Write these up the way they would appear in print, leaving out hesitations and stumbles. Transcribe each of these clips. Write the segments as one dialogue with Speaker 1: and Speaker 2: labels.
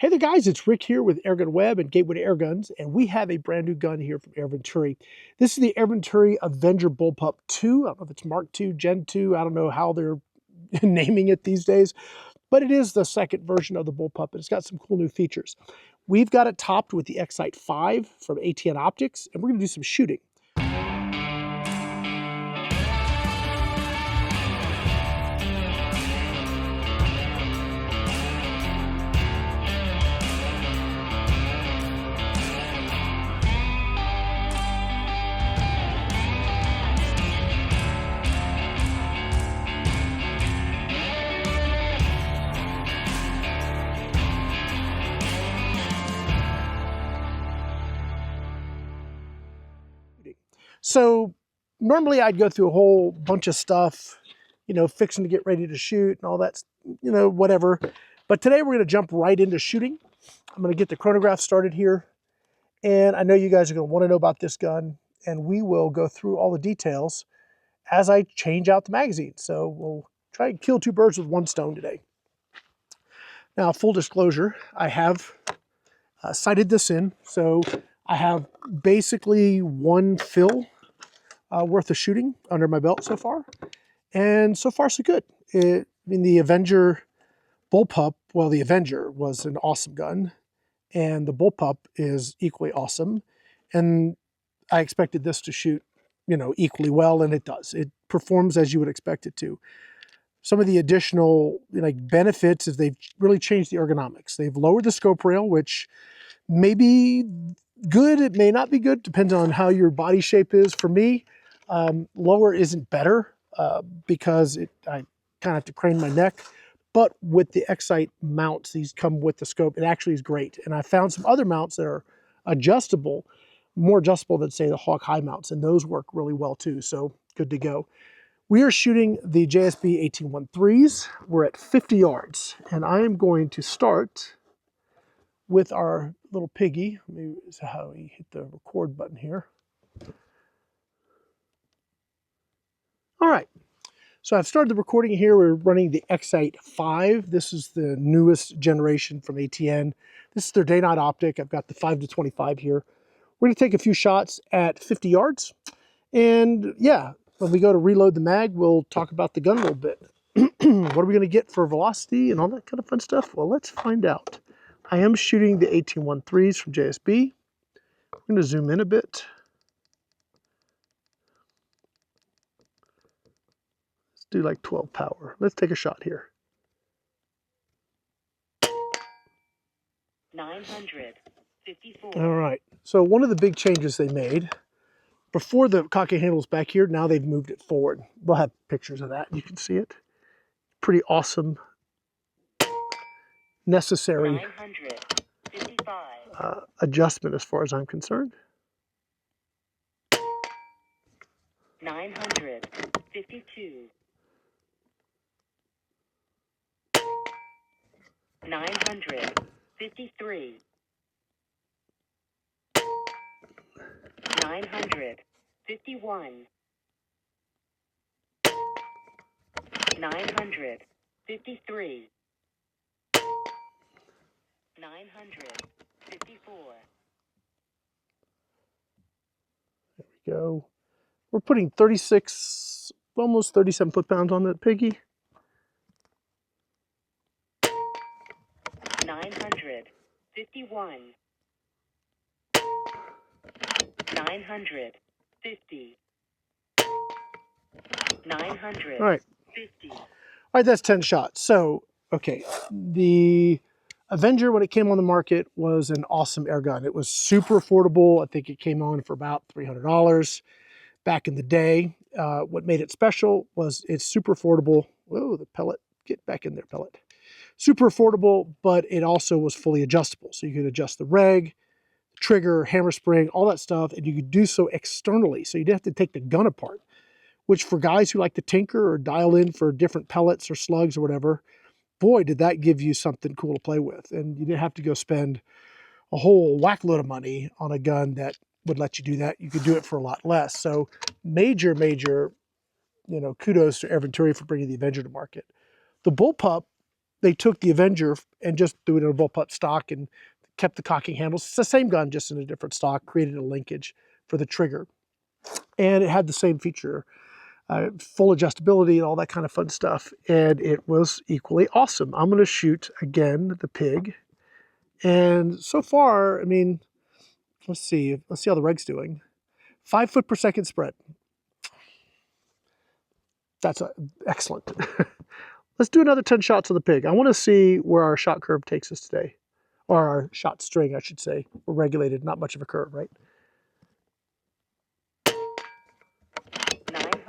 Speaker 1: Hey there guys, it's Rick here with Airgun Web and Gateway to Airguns, and we have a brand new gun here from Venturi. This is the Venturi Avenger Bullpup II. I don't know if it's Mark II, Gen 2, I don't know how they're naming it these days, but it is the second version of the Bullpup, and it's got some cool new features. We've got it topped with the X-Sight 5 from ATN Optics, and we're going to do some shooting. So normally I'd go through a whole bunch of stuff, you know, fixing to get ready to shoot and all that, you know, whatever. But today we're going to jump right into shooting. I'm going to get the chronograph started here. And I know you guys are going to want to know about this gun. And we will go through all the details as I change out the magazine. So we'll try and kill two birds with one stone today. Now, full disclosure, I have sighted this in. So I have basically one fill worth of shooting under my belt so far. And so far, so good. I mean, the Avenger Bullpup, well, the Avenger was an awesome gun. And the Bullpup is equally awesome. And I expected this to shoot, you know, equally well, and it does. It performs as you would expect it to. Some of the additional benefits is they've really changed the ergonomics. They've lowered the scope rail, which may be good, it may not be good, depends on how your body shape is. For me, lower isn't better because I kind of have to crane my neck. But with the X-Sight mounts, these come with the scope, it actually is great. And I found some other mounts that are adjustable, more adjustable than, say, the Hawk High mounts, and those work really well too, so good to go. We are shooting the JSB 1813s. We're at 50 yards, and I am going to start with our little piggy. Maybe this is how we hit the record button here. All right. So I've started the recording here. We're running the X-Sight 5. This is the newest generation from ATN. This is their day-night optic. I've got the 5-25 here. We're going to take a few shots at 50 yards. And yeah, when we go to reload the mag, we'll talk about the gun a little bit. What are we going to get for velocity and all that kind of fun stuff? Well, let's find out. I am shooting the 1813s from JSB. I'm going to zoom in a bit. Do like 12 power. Let's take a shot here.
Speaker 2: 954.
Speaker 1: All right. So one of the big changes they made, before the cocky handle's back here, now they've moved it forward. We'll have pictures of that. You can see it. Pretty awesome, necessary
Speaker 2: 955.
Speaker 1: adjustment as far as I'm concerned.
Speaker 2: 952. 953. 951. 953. 954.
Speaker 1: There we go. We're putting 36, almost 37 foot-pounds on that piggy.
Speaker 2: 951. 950. 950.
Speaker 1: All right. All right, that's 10 shots. So, okay, the Avenger, when it came on the market, was an awesome air gun. It was super affordable. I think it came on for about $300 back in the day. What made it special was it's super affordable. Whoa, the pellet. Get back in there, pellet. Super affordable, but it also was fully adjustable. So you could adjust the reg, trigger, hammer spring, all that stuff, and you could do so externally. So you didn't have to take the gun apart, which for guys who like to tinker or dial in for different pellets or slugs or whatever, boy, did that give you something cool to play with. And you didn't have to go spend a whole whack load of money on a gun that would let you do that. You could do it for a lot less. So major, you know, kudos to Venturi for bringing the Avenger to market. The Bullpup they took the Avenger and just threw it in a Bullpup stock and kept the cocking handles. It's the same gun, just in a different stock, created a linkage for the trigger. And it had the same feature, full adjustability and all that kind of fun stuff. And it was equally awesome. I'm going to shoot again the pig. And so far, I mean, let's see how the reg's doing. 5 foot per second spread. That's excellent. Let's do another 10 shots of the pig. I want to see where our shot curve takes us today. Or our shot string, I should say. We're regulated, not much of a curve, right?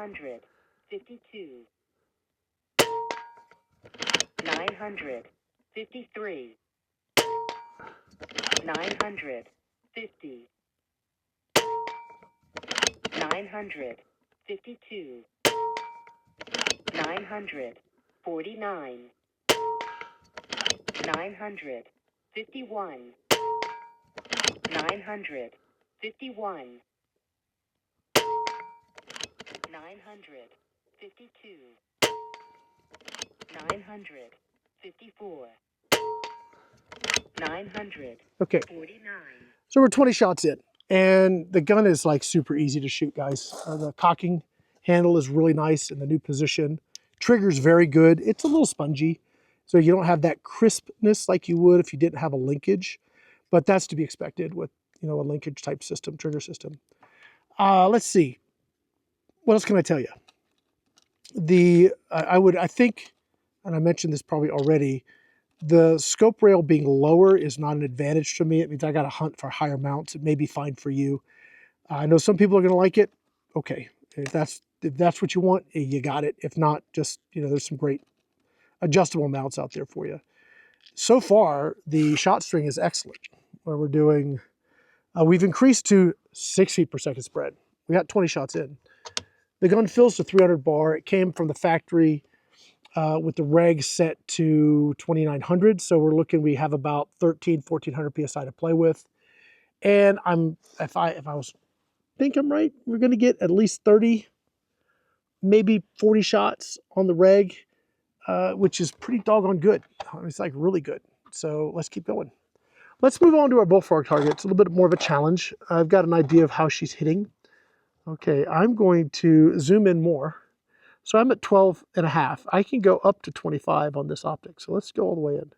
Speaker 2: 952. 953. 950. 952. 949. 951. 951. 952. 954. 949.
Speaker 1: Okay. So we're 20 shots in, and the gun is like super easy to shoot, guys. The cocking handle is really nice in the new position. Trigger's very good. It's a little spongy, so you don't have that crispness like you would if you didn't have a linkage, but that's to be expected with, you know, a linkage type system, trigger system. Let's see. What else can I tell you? I think, and I mentioned this probably already, the scope rail being lower is not an advantage to me. It means I got to hunt for higher mounts. It may be fine for you. I know some people are going to like it. Okay, if that's what you want, you got it. If not, just, you know, there's some great adjustable mounts out there for you. So far, the shot string is excellent. Where we're doing, we've increased to 6 feet per second spread. We got 20 shots in. The gun fills to 300 bar. It came from the factory with the reg set to 2,900. So we're looking, we have about 1,400 PSI to play with. And if I think I'm right, we're going to get at least 30, maybe 40 shots on the reg, which is pretty doggone good. It's like really good. So let's keep going. Let's move on to our Bullfrog target. It's a little bit more of a challenge. I've got an idea of how she's hitting. Okay, I'm going to zoom in more. So I'm at 12.5. I can go up to 25 on this optic. So let's go all the way in.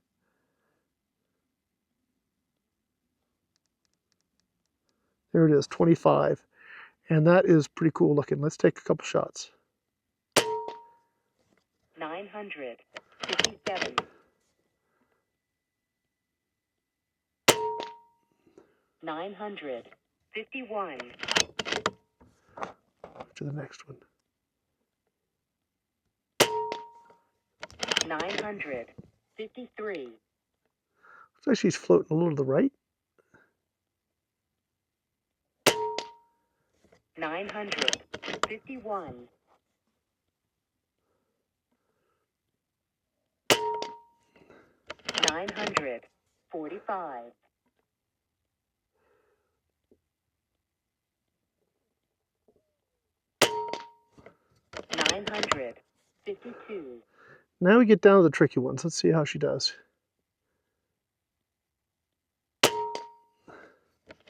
Speaker 1: There it is, 25. And that is pretty cool looking. Let's take a couple shots.
Speaker 2: 957. 951.
Speaker 1: To the next one.
Speaker 2: 953.
Speaker 1: Looks like she's floating a little to the right.
Speaker 2: 951. 945. 952.
Speaker 1: Now we get down to the tricky ones. Let's see how she does.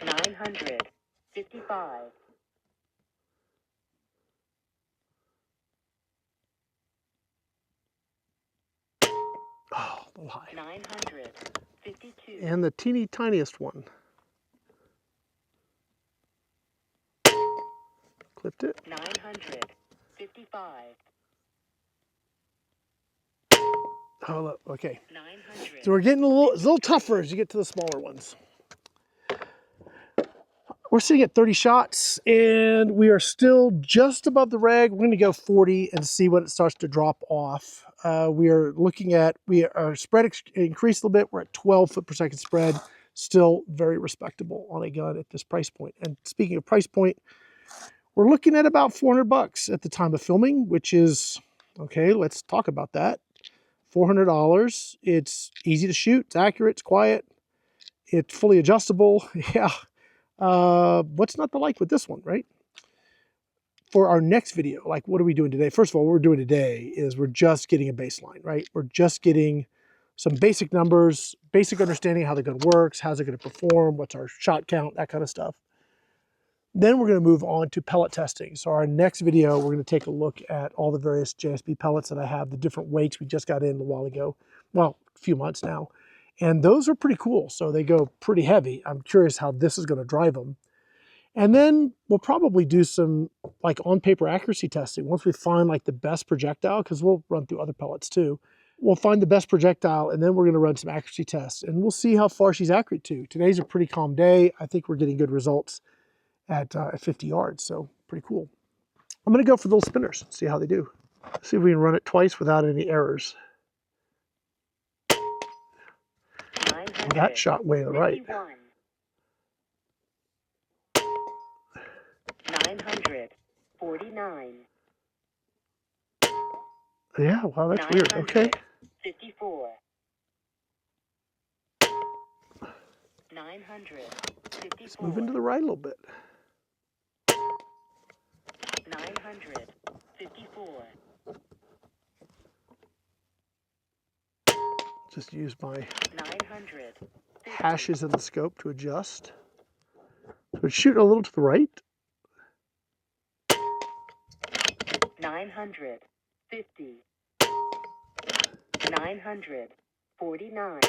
Speaker 2: 955. 952.
Speaker 1: And the teeny tiniest one. Clipped it.
Speaker 2: 955.
Speaker 1: Oh, look, okay.
Speaker 2: 900.
Speaker 1: So we're getting it's a little tougher as you get to the smaller ones. We're sitting at 30 shots, and we are still just above the reg. We're going to go 40 and see when it starts to drop off. We are looking at, our spread increased a little bit. We're at 12 foot per second spread. Still very respectable on a gun at this price point. And speaking of price point, we're looking at about $400 at the time of filming, which is, okay, let's talk about that. $400. It's easy to shoot. It's accurate. It's quiet. It's fully adjustable. Yeah. What's not to like with this one, right? For our next video, like what are we doing today? First of all, what we're doing today is we're just getting a baseline, right? We're just getting some basic numbers, basic understanding of how the gun works, how's it going to perform, what's our shot count, that kind of stuff. Then we're going to move on to pellet testing. So our next video, we're going to take a look at all the various JSB pellets that I have, the different weights we just got in a while ago, well, a few months now. And those are pretty cool. So they go pretty heavy. I'm curious how this is going to drive them. And then we'll probably do some like on paper accuracy testing. Once we find like the best projectile, because we'll run through other pellets too. We'll find the best projectile and then we're gonna run some accuracy tests and we'll see how far she's accurate to. Today's a pretty calm day. I think we're getting good results at 50 yards, so pretty cool. I'm gonna go for the little spinners, see how they do. See if we can run it twice without any errors. That shot way to the right.
Speaker 2: 949.
Speaker 1: Yeah, wow, that's weird. Okay.
Speaker 2: 54. 954.
Speaker 1: Let's move into the right a little bit.
Speaker 2: 954.
Speaker 1: Just use my
Speaker 2: 900.
Speaker 1: hashes in the scope to adjust. So it's shooting a little to the right.
Speaker 2: 950. 949.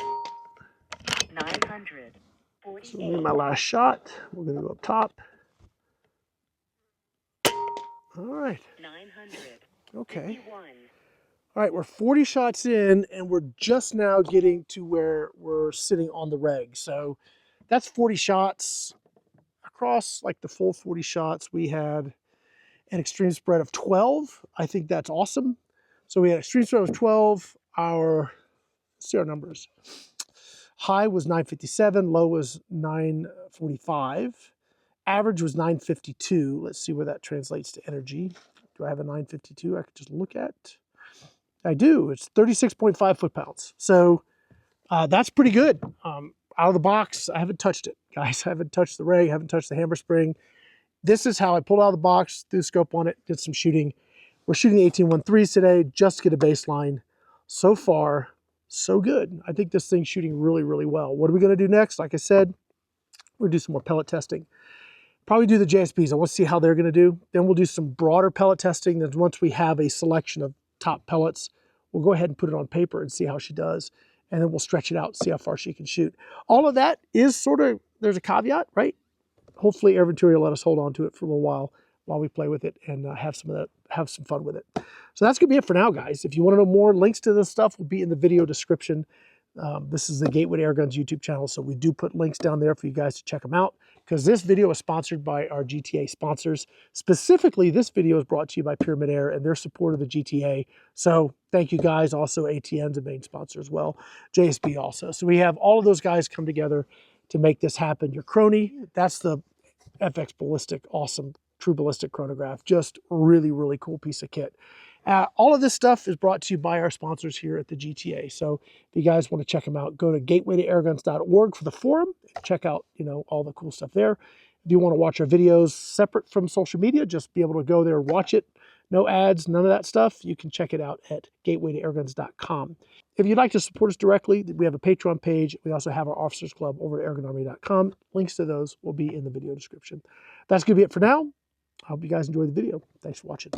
Speaker 2: 948.
Speaker 1: So this will be my last shot. We're going to go up top. All right.
Speaker 2: 900.
Speaker 1: Okay.
Speaker 2: 51.
Speaker 1: All right, we're 40 shots in, and we're just now getting to where we're sitting on the reg. So that's 40 shots. Across like the full 40 shots, we had an extreme spread of 12. I think that's awesome. So we had extreme spread of 12. Let's see our numbers. High was 957, low was 945. Average was 952. Let's see where that translates to energy. Do I have a 952 I could just look at? I do. It's 36.5 foot-pounds. So that's pretty good. Out of the box, I haven't touched it, guys. I haven't touched the rig, I haven't touched the hammer spring. This is how I pulled out of the box, threw the scope on it, did some shooting. We're shooting the ATN 13s today just to get a baseline. So far, so good. I think this thing's shooting really, really well. What are we going to do next? Like I said, we're going to do some more pellet testing. Probably do the JSBs. I want to see how they're going to do. Then we'll do some broader pellet testing. Then once we have a selection of top pellets, we'll go ahead and put it on paper and see how she does. And then we'll stretch it out, see how far she can shoot. All of that is sort of, there's a caveat, right? Hopefully Air Venturi will let us hold on to it for a little while we play with it and have some fun with it. So that's going to be it for now, guys. If you want to know more, links to this stuff will be in the video description. This is the Gateway to Airguns YouTube channel, so we do put links down there for you guys to check them out, because this video is sponsored by our GTA sponsors. Specifically, this video is brought to you by PyramydAir and their support of the GTA. So thank you guys. Also, ATN's a main sponsor as well. JSB also. So we have all of those guys come together to make this happen. Your Crony, that's the FX Ballistic, awesome true ballistic chronograph. Just really, really cool piece of kit. All of this stuff is brought to you by our sponsors here at the GTA. So if you guys want to check them out, go to gatewaytoairguns.org for the forum. Check out, all the cool stuff there. If you want to watch our videos separate from social media, just be able to go there and watch it. No ads, none of that stuff. You can check it out at gatewaytoairguns.com. If you'd like to support us directly, we have a Patreon page. We also have our Officers Club over at ergonomics.com. Links to those will be in the video description. That's going to be it for now. I hope you guys enjoyed the video. Thanks for watching.